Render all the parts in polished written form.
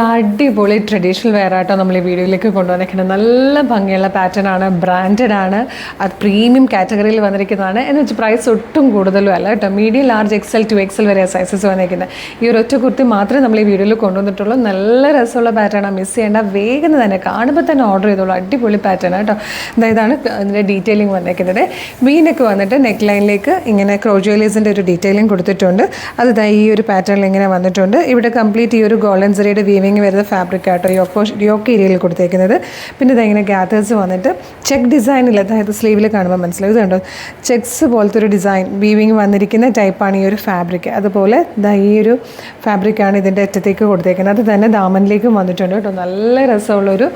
അടിപൊളി traditional wear ആയിട്ടോ നമ്മൾ ഈ വീഡിയോയിലേക്ക് കൊണ്ടുവന്നിരിക്കുന്നത്. നല്ല ഭംഗിയുള്ള പാറ്റേൺ ആണ്, ബ്രാൻഡഡ് ആണ്, അത് പ്രീമിയം കാറ്റഗറിയിൽ വന്നിരിക്കുന്നതാണ്. എന്ന് വെച്ചാൽ പ്രൈസ് ഒട്ടും കൂടുതലും അല്ല കേട്ടോ. മീഡിയം, ലാർജ്, എക്സൽ, 2XL വരെ സൈസസ് വന്നിരിക്കുന്നത്. ഈ ഒരു ഒറ്റ കുർത്തി മാത്രമേ നമ്മൾ ഈ വീഡിയോയിൽ കൊണ്ടുവന്നിട്ടുള്ളൂ. നല്ല രസമുള്ള പാറ്റേൺ ആണ്, മിസ് ചെയ്യേണ്ട. വേഗം തന്നെ കാണുമ്പോൾ തന്നെ ഓർഡർ ചെയ്തോളൂ. അടിപൊളി പാറ്റേൺ ആണ് കേട്ടോ. ഇതാണ് അതിൻ്റെ ഡീറ്റെയിലിംഗ് വന്നിരിക്കുന്നത്. വീനൊക്കെ വന്നിട്ട് നെക്ക് ലൈനിലേക്ക് ഇങ്ങനെ ക്രോജോയിലേസിൻ്റെ ഒരു ഡീറ്റെയിലിംഗ് കൊടുത്തിട്ടുണ്ട്. അത് ഈ ഒരു പാറ്റേണിൽ ഇങ്ങനെ വന്നിട്ടുണ്ട്. ഇവിടെ കംപ്ലീറ്റ് ഈ ഒരു ഗോൾഡൻ സറിയുടെ വീവിംഗ് വരുന്ന ഫാബ്രിക് ആട്ടോ യോക്ക് ഏരിയയിൽ കൊടുത്തേക്കുന്നത്. പിന്നെ ഇതെങ്ങനെ ഗ്യാതേഴ്സ് വന്നിട്ട് ചെക്ക് ഡിസൈനിൽ, അതായത് സ്ലീവിൽ കാണുമ്പോൾ മനസ്സിലാവും. ഇത് കണ്ടോ, ചെക്സ് പോലത്തെ ഒരു ഡിസൈൻ വീവിങ് വന്നിരിക്കുന്ന ടൈപ്പാണ് ഈ ഒരു ഫാബ്രിക്. അതുപോലെ ഈ ഒരു ഫാബ്രിക്കാണ് ഇതിൻ്റെ അറ്റത്തേക്ക് കൊടുത്തേക്കുന്നത്. അത് തന്നെ ദാമനിലേക്കും വന്നിട്ടുണ്ട് കേട്ടോ. നല്ല രസമുള്ളൊരു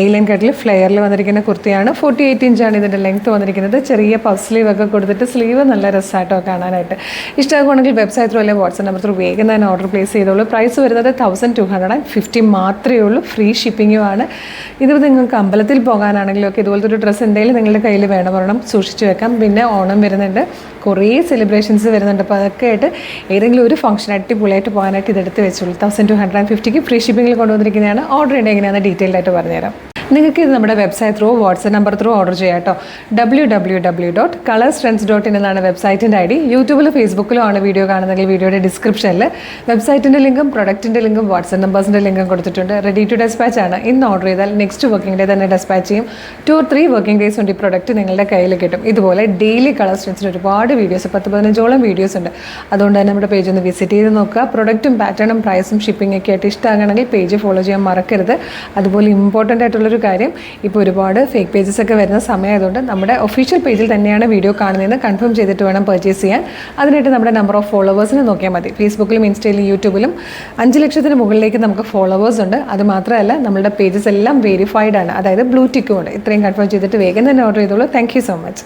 എയിലൻ കട്ടിൽ ഫ്ലെയറിൽ വന്നിരിക്കുന്ന കുർത്തിയാണ്. 48 ഇഞ്ചാണ് ഇതിൻ്റെ ലെങ്ത്ത് വന്നിരിക്കുന്നത്. ചെറിയ പഫ് സ്ലീവ് ഒക്കെ കൊടുത്തിട്ട് സ്ലീവ് നല്ല രസമായിട്ടോ കാണാനായിട്ട്. ഇഷ്ടമാകുവാണെങ്കിൽ വെബ്സൈറ്റ് ത്രൂ അല്ലെങ്കിൽ വാട്സ്ആപ്പ് നമ്പർ ത്രൂ വേഗം തന്നെ ഓർഡർ പ്ലേസ് ചെയ്തോളൂ. പ്രൈസ് വരുന്നത് 1250 മാത്രമേ ഉള്ളൂ. ഫ്രീ ഷിപ്പിങ്ങുമാണ്. ഇത് നിങ്ങൾക്ക് അമ്പലത്തിൽ പോകാനാണെങ്കിലും ഒക്കെ ഇതുപോലത്തെ ഒരു ഡ്രസ്സ് എന്തെങ്കിലും നിങ്ങളുടെ കയ്യിൽ വേണം സൂക്ഷിച്ച് വെക്കാം. പിന്നെ ഓണം വരുന്നുണ്ട്, കുറേ സെലിബ്രേഷൻസ് വരുന്നുണ്ട്. അപ്പോൾ അതൊക്കെ ആയിട്ട് ഏതെങ്കിലും ഒരു ഫംഗ്ഷൻ അടിപൊളിയായിട്ട് പോകാനായിട്ട് ഇതെടുത്ത് വെച്ചോളൂ. 1250 ഫ്രീ ഷിപ്പിങ്ങിൽ കൊണ്ടുവന്നിരിക്കുന്നതാണ്. ഓർഡർ ചെയ്യേണ്ടത് എങ്ങനെയാണെന്ന് ഡീറ്റെയിൽഡ് ആയിട്ട് പറഞ്ഞുതരാം. നിങ്ങൾക്ക് ഇത് നമ്മുടെ website through WhatsApp number through order ചെയ്യാം കേട്ടോ. www.colorstrends.in എന്നാണ് വെബ്സൈറ്റിൻ്റെ ID. യൂട്യൂബിലും ഫേസ്ബുക്കിലും ആണ് വീഡിയോ കാണുന്നതെങ്കിൽ വീഡിയോയുടെ ഡിസ്ക്രിപ്ഷനിൽ വെബ്സൈറ്റിൻ്റെ ലിങ്കും പ്രൊഡക്റ്റിൻ്റെ ലിങ്കും വാട്സ്ആപ്പ് നമ്പേഴ്സിൻ്റെ ലിങ്കും കൊടുത്തിട്ടുണ്ട്. റെഡി ടു ഡെസ്പാച്ച് ആണ്. ഇന്ന് ഓർഡർ ചെയ്താൽ നെക്സ്റ്റ് വർക്കിംഗ് ഡേ തന്നെ ഡെസ്പാച്ച് ചെയ്യും. 2 or 3 വർക്കിംഗ് ഡേയ്സ് കൊണ്ട് ഈ പ്രൊഡക്റ്റ് നിങ്ങളുടെ കയ്യിൽ കിട്ടും. ഇതുപോലെ ഡെയിലി കളർ സ്ട്രെൻസിന് ഒരുപാട് വീഡിയോസ്, 10-15ഓളം വീഡിയോസ് ഉണ്ട്. അതുകൊണ്ട് തന്നെ നമ്മുടെ പേജ് ഒന്ന് വിസിറ്റ് ചെയ്ത് നോക്കുക. പ്രൊഡക്റ്റും പാറ്റേണും പ്രൈസും ഷിപ്പിംഗ് ഒക്കെ ആയിട്ട് ഇഷ്ടമാകണമെങ്കിൽ പേജ് ഫോളോ ചെയ്യാൻ മറക്കരുത്. അതുപോലെ ഇമ്പോർട്ടൻ്റ് ആയിട്ടുള്ളൊരു കാര്യം, ഇപ്പോൾ ഒരുപാട് ഫേക്ക് പേജസ് ഒക്കെ വരുന്ന സമയമായതുകൊണ്ട് നമ്മുടെ ഒഫീഷ്യൽ പേജിൽ തന്നെയാണ് വീഡിയോ കാണുന്നതെന്ന് കൺഫേം ചെയ്തിട്ട് വേണം പർച്ചേസ് ചെയ്യാൻ. അതിനായിട്ട് നമ്മുടെ നമ്പർ ഓഫ് ഫോളോവേഴ്സിന് നോക്കിയാൽ മതി. ഫേസ്ബുക്കിലും ഇൻസ്റ്റയിലും യൂട്യൂബിലും 5 ലക്ഷത്തിന് മുകളിലേക്ക് നമുക്ക് ഫോളോവേഴ്സ് ഉണ്ട്. അത് മാത്രമല്ല നമ്മുടെ പേജസ് എല്ലാം വെരിഫൈഡ് ആണ്, അതായത് ബ്ലൂ ടിക്കും ഉണ്ട്. ഇത്രയും കൺഫേം ചെയ്തിട്ട് വേഗം തന്നെ ഓർഡർ ചെയ്തോളൂ. Thank you so much.